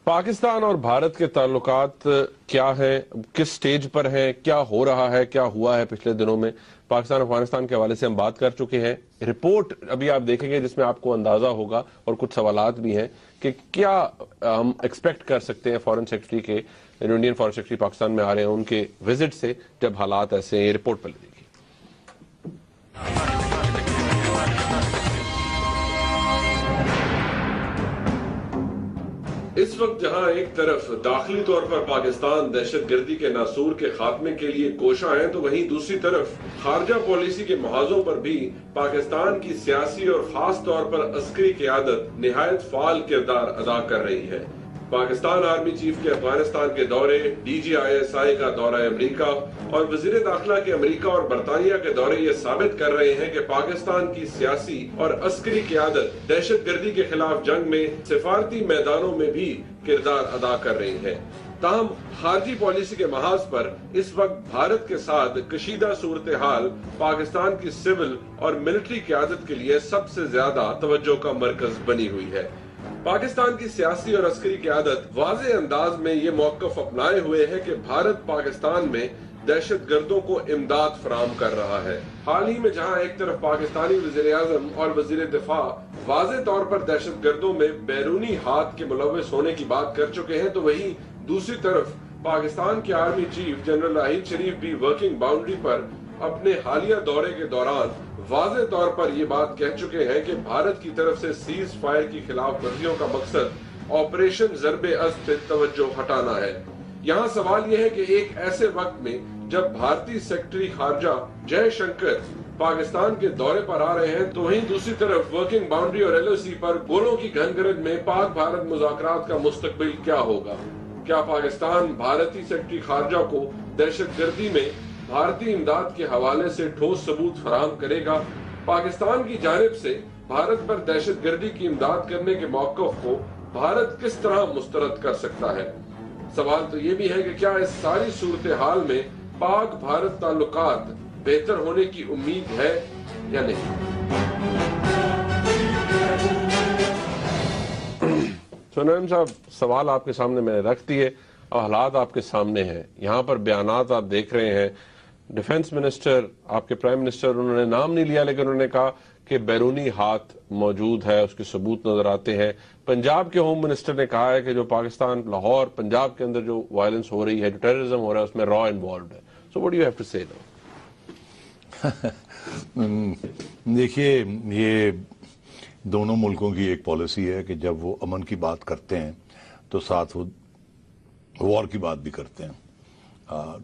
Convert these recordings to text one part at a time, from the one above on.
پاکستان اور بھارت کے تعلقات کیا ہیں، کس سٹیج پر ہیں، کیا ہو رہا ہے، کیا ہوا ہے پچھلے دنوں میں؟ پاکستان افغانستان کے حوالے سے ہم بات کر چکے ہیں. رپورٹ ابھی آپ دیکھیں گے جس میں آپ کو اندازہ ہوگا اور کچھ سوالات بھی ہیں کہ کیا ہم ایکسپیکٹ کر سکتے ہیں فارن سیکرٹری کے، انڈین فارن سیکرٹری پاکستان میں آ رہے ہیں ان کے وزٹ سے جب حالات ایسے ہیں. یہ رپورٹ پہلے دیکھیے. اس وقت جہاں ایک طرف داخلی طور پر پاکستان دہشت گردی کے ناسور کے خاتمے کے لیے کوشاں ہیں، تو وہیں دوسری طرف خارجہ پالیسی کے محاذوں پر بھی پاکستان کی سیاسی اور خاص طور پر عسکری قیادت نہایت فعال کردار ادا کر رہی ہے. پاکستان آرمی چیف کے افغانستان کے دورے، DGISI کا دورہ امریکہ اور وزیر داخلہ کے امریکہ اور برطانیہ کے دورے یہ ثابت کر رہے ہیں کہ پاکستان کی سیاسی اور عسکری قیادت دہشت گردی کے خلاف جنگ میں سفارتی میدانوں میں بھی کردار ادا کر رہی ہے. تاہم خارجی پالیسی کے محاذ پر اس وقت بھارت کے ساتھ کشیدہ صورتحال پاکستان کی سول اور ملٹری قیادت کے لیے سب سے زیادہ توجہ کا مرکز بنی ہوئی ہے. پاکستان کی سیاسی اور عسکری قیادت واضح انداز میں یہ موقف اپنائے ہوئے ہے کہ بھارت پاکستان میں دہشت گردوں کو امداد فراہم کر رہا ہے. حال ہی میں جہاں ایک طرف پاکستانی وزیر اعظم اور وزیر دفاع واضح طور پر دہشت گردوں میں بیرونی ہاتھ کے ملوث ہونے کی بات کر چکے ہیں، تو وہیں دوسری طرف پاکستان کے army chief general Raheel Sharif بھی ورکنگ باؤنڈری پر اپنے حالیہ دورے کے دوران واضح طور پر یہ بات کہہ چکے ہیں کہ بھارت کی طرف سے سیز فائر کی خلاف ورزیوں کا مقصد آپریشن ضرب اسد سے توجہ ہٹانا ہے. یہاں سوال یہ ہے کہ ایک ایسے وقت میں جب بھارتی سیکرٹری خارجہ جے شنکر پاکستان کے دورے پر آ رہے ہیں، تو وہیں دوسری طرف ورکنگ باؤنڈری اور LOC پر گولوں کی گھن گرج میں پاک بھارت مذاکرات کا مستقبل کیا ہوگا؟ کیا پاکستان بھارتی سیکرٹری خارجہ کو دہشت گردی میں بھارتی امداد کے حوالے سے ٹھوس ثبوت فراہم کرے گا؟ پاکستان کی جانب سے بھارت پر دہشت گردی کی امداد کرنے کے موقف کو بھارت کس طرح مسترد کر سکتا ہے؟ سوال تو یہ بھی ہے کہ کیا اس ساری صورتحال میں پاک بھارت تعلقات بہتر ہونے کی امید ہے یا نہیں؟ سنیم صاحب، سوال آپ کے سامنے میں نے رکھ دیے اور حالات آپ کے سامنے ہیں. یہاں پر بیانات آپ دیکھ رہے ہیں. ڈیفنس منسٹر، آپ کے پرائم منسٹر، انہوں نے نام نہیں لیا لیکن انہوں نے کہا کہ بیرونی ہاتھ موجود ہے، اس کے ثبوت نظر آتے ہیں. پنجاب کے ہوم منسٹر نے کہا ہے کہ جو پاکستان لاہور پنجاب کے اندر جو وائلنس ہو رہی ہے، جو ٹیررزم ہو رہا ہے، اس میں را انوالوڈ ہے. So what do you have to say now? دیکھیے، یہ دونوں ملکوں کی ایک پالیسی ہے کہ جب وہ امن کی بات کرتے ہیں تو ساتھ وہ وار کی بات بھی کرتے ہیں،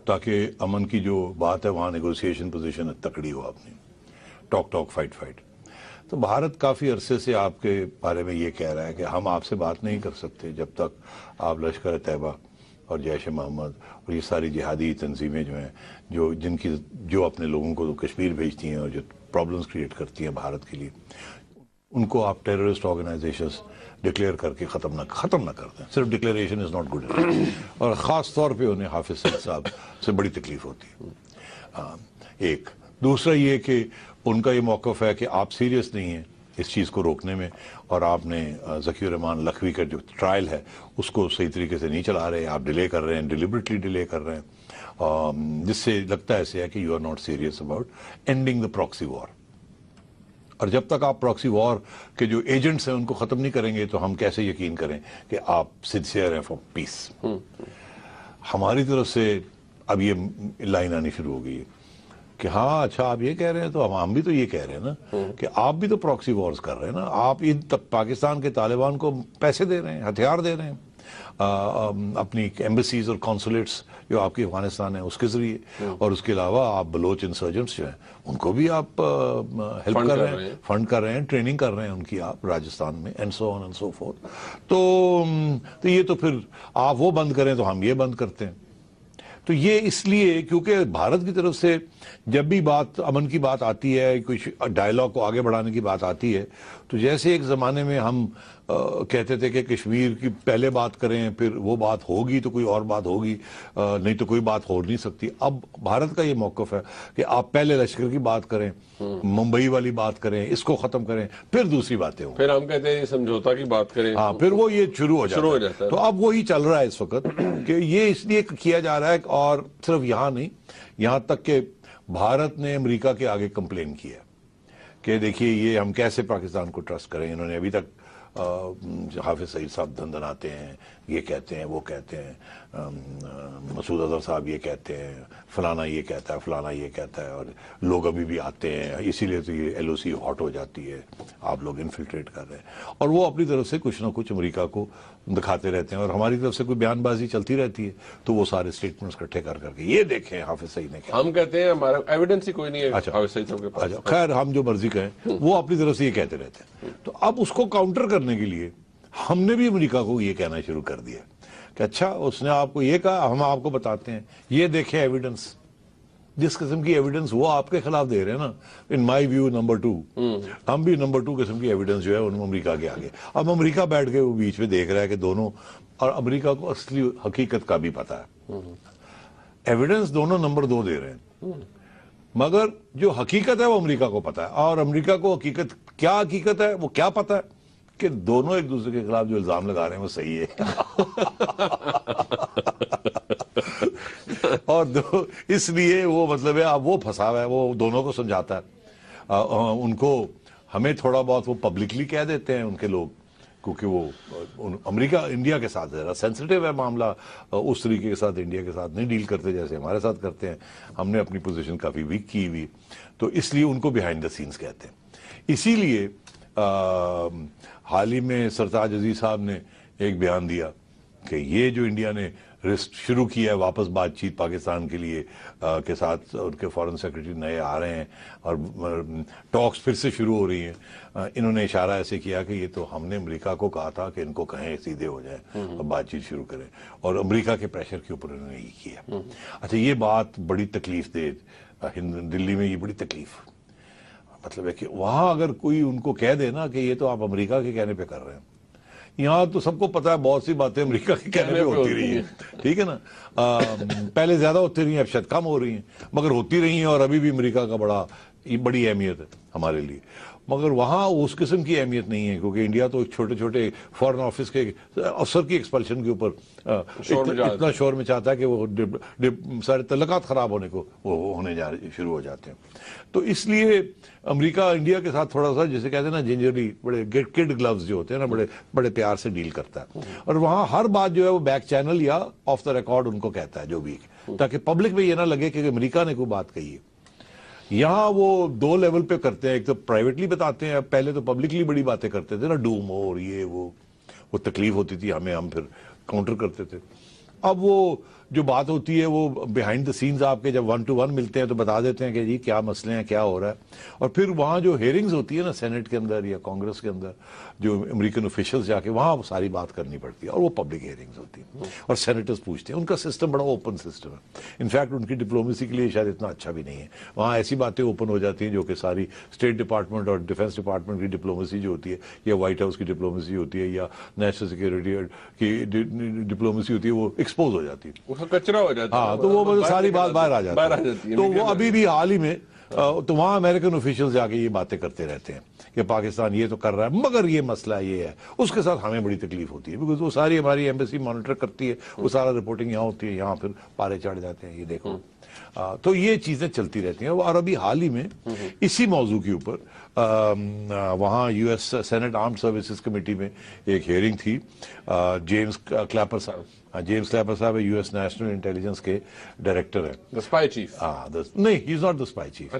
تاکہ امن کی جو بات ہے وہاں نیگوسیشن پوزیشن تکڑی ہو اپنی، ٹاک فائٹ. تو بھارت کافی عرصے سے آپ کے بارے میں یہ کہہ رہا ہے کہ ہم آپ سے بات نہیں کر سکتے جب تک آپ لشکر طیبہ اور جیش محمد اور یہ ساری جہادی تنظیمیں جو ہیں جو اپنے لوگوں کو کشمیر بھیجتی ہیں اور جو پرابلمز کریٹ کرتی ہیں بھارت کے لیے، ان کو آپ ٹیررسٹ آرگنائزیشنز ڈکلیئر کر کے ختم نہ کر دیں. صرف ڈکلیریشن از ناٹ گڈ، اور خاص طور پہ انہیں حافظ سعید صاحب سے بڑی تکلیف ہوتی ہے. ایک دوسرا یہ کہ ان کا یہ موقف ہے کہ آپ سیریس نہیں ہیں اس چیز کو روکنے میں، اور آپ نے ذکی الرحمان لکھوی کا جو ٹرائل ہے اس کو صحیح طریقے سے نہیں چلا رہے، آپ ڈیلے کر رہے ہیں، ڈیلیبریٹلی ڈیلے کر رہے ہیں، جس سے لگتا ایسے ہے کہ you are not serious about ending the proxy war. اور جب تک آپ پراکسی وار کے جو ایجنٹس ہیں ان کو ختم نہیں کریں گے تو ہم کیسے یقین کریں کہ آپ سنسیئر ہیں فار پیس؟ ہماری طرف سے اب یہ لائن آنی شروع ہو گئی ہے کہ ہاں اچھا آپ یہ کہہ رہے ہیں تو ہم بھی تو یہ کہہ رہے ہیں نا کہ آپ بھی تو پراکسی وارز کر رہے ہیں نا. آپ پاکستان کے طالبان کو پیسے دے رہے ہیں، ہتھیار دے رہے ہیں، اپنی ایمبیسیز اور کانسولیٹس جو آپ کی افغانستان ہے اس کے ذریعے، اور اس کے علاوہ آپ بلوچ انسرجنٹس جو ہیں ان کو بھی آپ ہیلپ کر رہے ہیں، فنڈ کر رہے ہیں، ٹریننگ کر رہے ہیں ان کی آپ راجستھان میں، and so on and so forth. تو یہ تو پھر آپ وہ بند کریں تو ہم یہ بند کرتے ہیں. تو یہ اس لیے کیونکہ بھارت کی طرف سے جب بھی بات امن کی بات آتی ہے، کچھ ڈائلاگ کو آگے بڑھانے کی بات آتی ہے، تو جیسے ایک زمانے میں ہم کہتے تھے کہ کشمیر کی پہلے بات کریں پھر وہ بات ہوگی تو کوئی اور بات ہوگی, نہیں تو کوئی بات ہو نہیں سکتی. اب بھارت کا یہ موقف ہے کہ آپ پہلے لشکر کی بات کریں, ممبئی والی بات کریں, اس کو ختم کریں, پھر دوسری باتیں ہوں, پھر ہم کہتے ہیں سمجھوتا کی بات کریں, ہاں پھر وہ یہ شروع ہو جاتا ہے. تو اب وہی چل رہا ہے اس وقت کہ یہ اس لیے کیا جا رہا ہے, اور صرف یہاں نہیں, یہاں تک کہ بھارت نے امریکہ کے آگے کمپلین کیا کہ دیکھیے یہ ہم کیسے پاکستان کو ٹرسٹ کریں. انہوں نے ابھی تک حافظ سعید صاحب دندناتے ہیں, یہ کہتے ہیں, وہ کہتے ہیں, مسعود اظہر صاحب یہ کہتے ہیں, فلانا یہ کہتا ہے, فلانا یہ کہتا ہے, اور لوگ ابھی بھی آتے ہیں, اسی لیے تو یہ ایل او سی ہاٹ ہو جاتی ہے, آپ لوگ انفلٹریٹ کر رہے ہیں. اور وہ اپنی طرف سے کچھ نہ کچھ امریکہ کو دکھاتے رہتے ہیں, اور ہماری طرف سے کوئی بیان بازی چلتی رہتی ہے, تو وہ سارے اسٹیٹمنٹس اکٹھے کر کے یہ دیکھیں حافظ سعید نے کیا. ہم کہتے ہیں ہمارا ایویڈنس ہی کوئی نہیں ہے حافظ سعید صاحب کے پاس. خیر ہم جو مرضی کہیں, وہ اپنی طرف سے یہ کہتے رہتے ہیں. تو اب اس کو کاؤنٹر کرنے کے لیے ہم نے بھی امریکہ کو یہ کہنا شروع کر دیا کہ اچھا اس نے آپ کو یہ کہا, ہم آپ کو بتاتے ہیں, یہ دیکھیں ایویڈنس. جس قسم کی ایویڈنس وہ آپ کے خلاف دے رہے ہیں نا, ان مائی ویو نمبر 2, ہم بھی نمبر 2 قسم کی ایویڈنس جو ہے ان امریکہ کے آگے. اب امریکہ بیٹھ کے وہ بیچ میں دیکھ رہا ہے کہ دونوں, اور امریکہ کو اصلی حقیقت کا بھی پتا ہے. ایویڈنس دونوں نمبر 2 دے رہے ہیں, مگر جو حقیقت ہے وہ امریکہ کو پتا ہے, اور امریکہ کو حقیقت ہے وہ کیا پتا ہے کہ دونوں ایک دوسرے کے خلاف جو الزام لگا رہے ہیں وہ صحیح ہے. اور اس لیے وہ مطلب ہے اب وہ پھنسا ہوا ہے, وہ دونوں کو سمجھاتا ہے. ان کو ہمیں تھوڑا بہت وہ پبلکلی کہہ دیتے ہیں ان کے لوگ, کیونکہ وہ امریکہ انڈیا کے ساتھ ذرا سینسٹیو ہے معاملہ, اس طریقے کے ساتھ انڈیا کے ساتھ نہیں ڈیل کرتے جیسے ہمارے ساتھ کرتے ہیں. ہم نے اپنی پوزیشن کافی ویک کی ہوئی, تو اس لیے ان کو بیہائنڈ دا سینز کہتے ہیں. اسی لیے حال ہی میں سرتاج عزیز صاحب نے ایک بیان دیا کہ یہ جو انڈیا نے شروع کیا ہے واپس بات چیت پاکستان کے لیے کے ساتھ, ان کے فارن سیکرٹری نئے آ رہے ہیں اور ٹاکس پھر سے شروع ہو رہی ہیں, انہوں نے اشارہ ایسے کیا کہ یہ تو ہم نے امریکہ کو کہا تھا کہ ان کو کہیں سیدھے ہو جائیں اور بات چیت شروع کریں, اور امریکہ کے پریشر کے اوپر انہوں نے یہ کیا. اچھا یہ بات بڑی تکلیف دے, دلی میں یہ بڑی تکلیف مطلب ہے کہ وہاں اگر کوئی ان کو کہہ دے نا کہ یہ تو آپ امریکہ کے کہنے پہ کر رہے ہیں, یہاں تو سب کو پتا ہے بہت سی باتیں امریکہ کے کہنے پہ ہوتی رہی ہیں, ٹھیک ہے نا, پہلے زیادہ ہوتی رہی ہیں, اب شاید کم ہو رہی ہیں, مگر ہوتی رہی ہیں, اور ابھی بھی امریکہ کا بڑی اہمیت ہے ہمارے لیے. مگر وہاں اس قسم کی اہمیت نہیں ہے, کیونکہ انڈیا تو چھوٹے چھوٹے فارن آفس کے افسر کی ایکسپلشن کے اوپر اتنا شور میں چاہتا ہے کہ وہ سارے تعلقات خراب ہونے کو ہونے شروع ہو جاتے ہیں. تو اس لیے امریکہ انڈیا کے ساتھ تھوڑا سا جیسے کہتے ہیں نا جنجرلی, بڑے کڈ گلوز جو ہوتے ہیں نا, بڑے پیار سے ڈیل کرتا ہے. اور وہاں ہر بات جو ہے وہ بیک چینل یا آف دا ریکارڈ ان کو کہتا ہے جو بھی, تاکہ پبلک میں یہ نہ لگے کہ امریکہ نے کوئی بات کہی ہے. یہاں وہ 2 لیول پہ کرتے ہیں, ایک تو پرائیویٹلی بتاتے ہیں, پہلے تو پبلکلی بڑی باتیں کرتے تھے نا, ڈو مور, یہ وہ تکلیف ہوتی تھی ہمیں, ہم پھر کاؤنٹر کرتے تھے. اب وہ جو بات ہوتی ہے وہ بیہائنڈ دا سینز آپ کے جب 1 to 1 ملتے ہیں تو بتا دیتے ہیں کہ جی کیا مسئلے ہیں, کیا ہو رہا ہے. اور پھر وہاں جو ہیئرنگز ہوتی ہے نا سینٹ کے اندر یا کانگریس کے اندر, جو امریکن آفیشلز جا کے وہاں ساری بات کرنی پڑتی ہے, اور وہ پبلک ہیئرنگز ہوتی ہیں, اور سینیٹرز پوچھتے ہیں. ان کا سسٹم بڑا اوپن سسٹم ہے. انفیکٹ ان کی ڈپلومیسی کے لیے شاید اتنا اچھا بھی نہیں ہے. وہاں ایسی باتیں اوپن ہو جاتی ہیں جو کہ ساری اسٹیٹ ڈپارٹمنٹ اور ڈیفینس ڈپارٹمنٹ کی ڈپلومیسی جو ہوتی ہے, یا وائٹ ہاؤس کی ڈپلومیسی ہوتی ہے, یا نیشنل سیکورٹی کی ڈپلومیسی ہوتی ہے, وہ ایکسپوز ہو جاتی ہے, کچرا ہو جاتا ہے. ہاں تو وہ ساری بات باہر آ جاتی ہے. تو وہ ابھی بھی حال ہی میں تو وہاں امریکن آفیشل جا کے یہ باتیں کرتے رہتے ہیں کہ پاکستان یہ تو کر رہا ہے, مگر یہ مسئلہ یہ ہے. اس کے ساتھ ہمیں بڑی تکلیف ہوتی ہے, بیکاز وہ ساری ہماری ایمبیسی مانیٹر کرتی ہے, وہ سارا رپورٹنگ یہاں ہوتی ہے, یہاں پھر پارے چڑھ جاتے ہیں, یہ دیکھو. تو یہ چیزیں چلتی رہتی ہیں. اور ابھی حال ہی میں اسی موضوع کے اوپر وہاں U S senate armed services committee میں ایک ہیئرنگ تھی. جیمز کلیپر صاحب یو ایس نیشنل انٹیلیجنس کے ڈائریکٹر ہیں. اسپائی چیف نہیں, he is not the spy chief.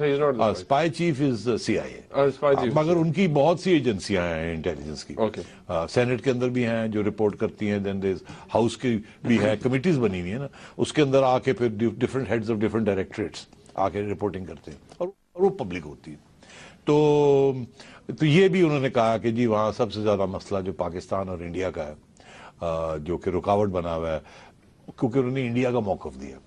Spy chief is C I A, مگر ان کی بہت سی ایجنسیاں ہیں انٹیلیجنس کی. سینٹ کے اندر بھی ہیں جو رپورٹ کرتی ہیں, دین ہاؤس کی بھی ہے, کمیٹیز بنی ہوئی ہیں نا, اس کے اندر آ کے پھر ڈفرنٹ ہیڈز آف ڈفرنٹ ڈائریکٹریٹس آ کے رپورٹنگ کرتے ہیں, اور وہ پبلک ہوتی ہے. تو یہ بھی انہوں نے کہا کہ جی وہاں سب سے زیادہ مسئلہ جو پاکستان اور انڈیا کا ہے, جو کہ رکاوٹ بنا ہوا ہے, کیونکہ انہوں نے انڈیا کا موقف دیا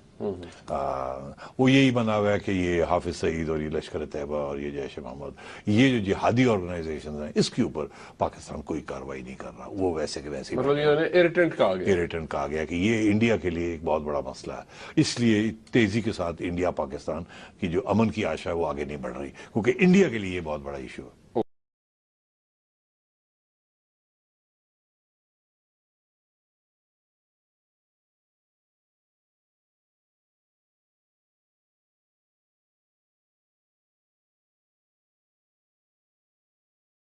وہ یہی بنا ہوا ہے کہ یہ حافظ سعید اور یہ لشکر طیبہ اور یہ جیش محمد، یہ جو جہادی آرگنائزیشن ہیں، اس کے اوپر پاکستان کوئی کاروائی نہیں کر رہا. وہ ویسے کہ ویسے irritant کہا گیا کہ یہ انڈیا کے لیے ایک بہت بڑا مسئلہ ہے. اس لیے تیزی کے ساتھ انڈیا پاکستان کی جو امن کی آشا ہے وہ آگے نہیں بڑھ رہی، کیونکہ انڈیا کے لیے یہ بہت بڑا ایشو ہے.